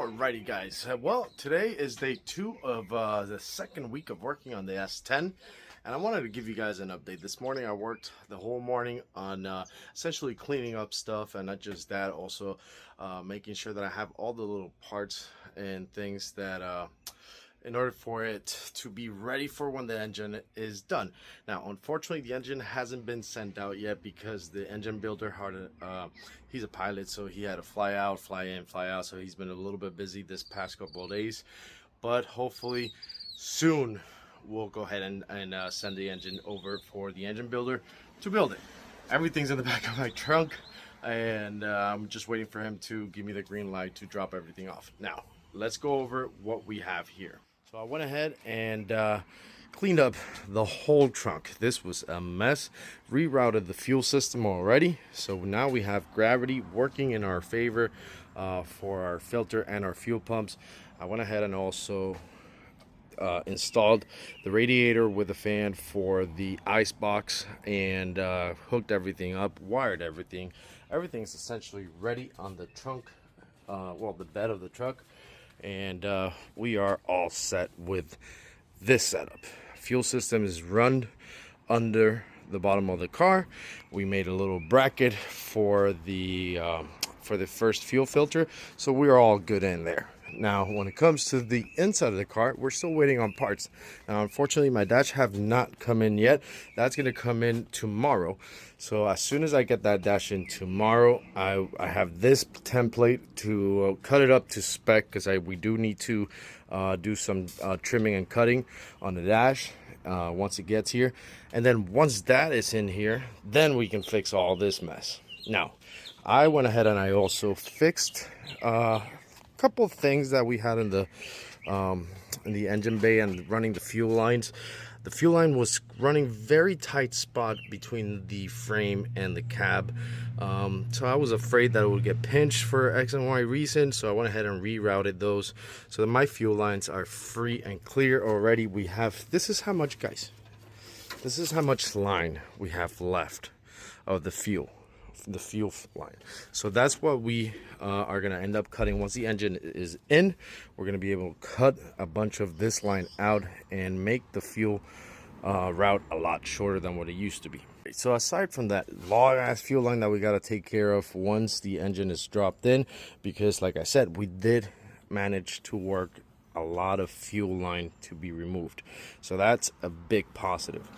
Alrighty guys, well today is day 2 of the second week of working on the S10, and I wanted to give you guys an update. This morning I worked the whole morning on essentially cleaning up stuff, and not just that, also making sure that I have all the little parts and things that in order for it to be ready for when the engine is done. Now, unfortunately, the engine hasn't been sent out yet because the engine builder he's a pilot, so he had to fly out, fly in, fly out. So he's been a little bit busy this past couple of days, but hopefully soon we'll go ahead and send the engine over for the engine builder to build it. Everything's in the back of my trunk, and I'm just waiting for him to give me the green light to drop everything off. Now, let's go over what we have here. So I went ahead and cleaned up the whole trunk. This was a mess. Rerouted the fuel system already. So now we have gravity working in our favor for our filter and our fuel pumps. I went ahead and also installed the radiator with a fan for the ice box, and hooked everything up, wired everything. Everything's essentially ready on the trunk, well, the bed of the truck. And we are all set with this setup. Fuel system is run under the bottom of the car. We made a little bracket for the first fuel filter, so we're all good in there. Now, when it comes to the inside of the car, we're still waiting on parts. Now, unfortunately, my dash have not come in yet. That's going to come in tomorrow. So as soon as I get that dash in tomorrow, I have this template to cut it up to spec, because we do need to do some trimming and cutting on the dash once it gets here. And then once that is in here, then we can fix all this mess. Now, I went ahead and I also fixed couple of things that we had in the engine bay and running the fuel lines. The fuel line was running very tight spot between the frame and the cab, so I was afraid that it would get pinched for X and Y reason. So I went ahead and rerouted those so that my fuel lines are free and clear already. We have, this is how much, guys, this is how much line we have left of the fuel line. So that's what we are going to end up cutting. Once the engine is in, we're going to be able to cut a bunch of this line out and make the fuel route a lot shorter than what it used to be. So aside from that long ass fuel line that we got to take care of once the engine is dropped in, because like I said, we did manage to work a lot of fuel line to be removed, so that's a big positive.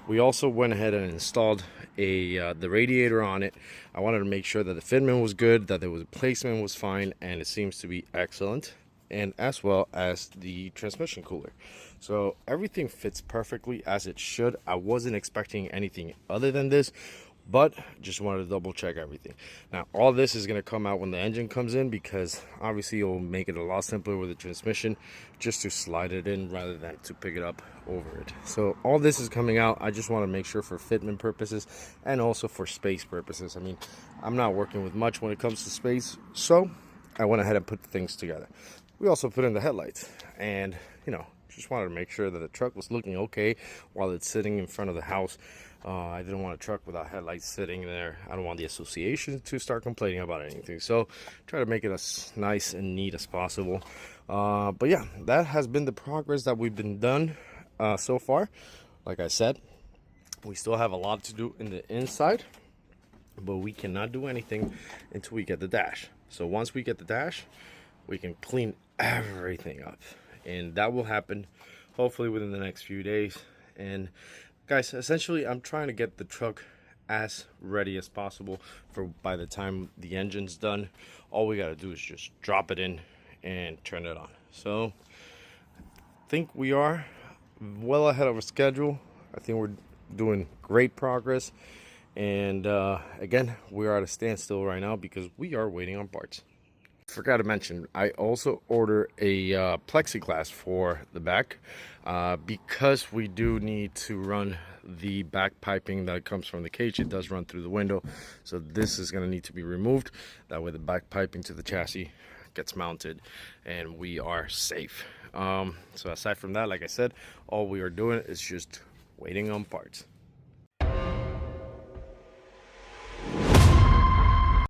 We also went ahead and installed the radiator on it. I wanted to make sure that the fitment was good, that the placement was fine, and it seems to be excellent, and as well as the transmission cooler. So everything fits perfectly as it should. I wasn't expecting anything other than this, but just wanted to double check everything. Now, all this is going to come out when the engine comes in, because obviously it will make it a lot simpler with the transmission just to slide it in rather than to pick it up over it. So all this is coming out. I just want to make sure for fitment purposes and also for space purposes. I mean, I'm not working with much when it comes to space, so I went ahead and put things together. We also put in the headlights, and just wanted to make sure that the truck was looking okay while it's sitting in front of the house. I didn't want a truck without headlights sitting there. I don't want the association to start complaining about anything, so try to make it as nice and neat as possible. But yeah, that has been the progress that we've been done so far. Like I said, we still have a lot to do in the inside, but we cannot do anything until we get the dash. So once we get the dash, we can clean everything up, and that will happen hopefully within the next few days. And guys, essentially I'm trying to get the truck as ready as possible for by the time the engine's done. All we got to do is just drop it in and turn it on. So I think we are well ahead of a schedule. I think we're doing great progress, and again, we are at a standstill right now because we are waiting on parts. Forgot to mention, I also ordered a plexiglass for the back because we do need to run the back piping that comes from the cage. It does run through the window, so this is going to need to be removed. That way the back piping to the chassis gets mounted and we are safe. So aside from that, like I said, all we are doing is just waiting on parts.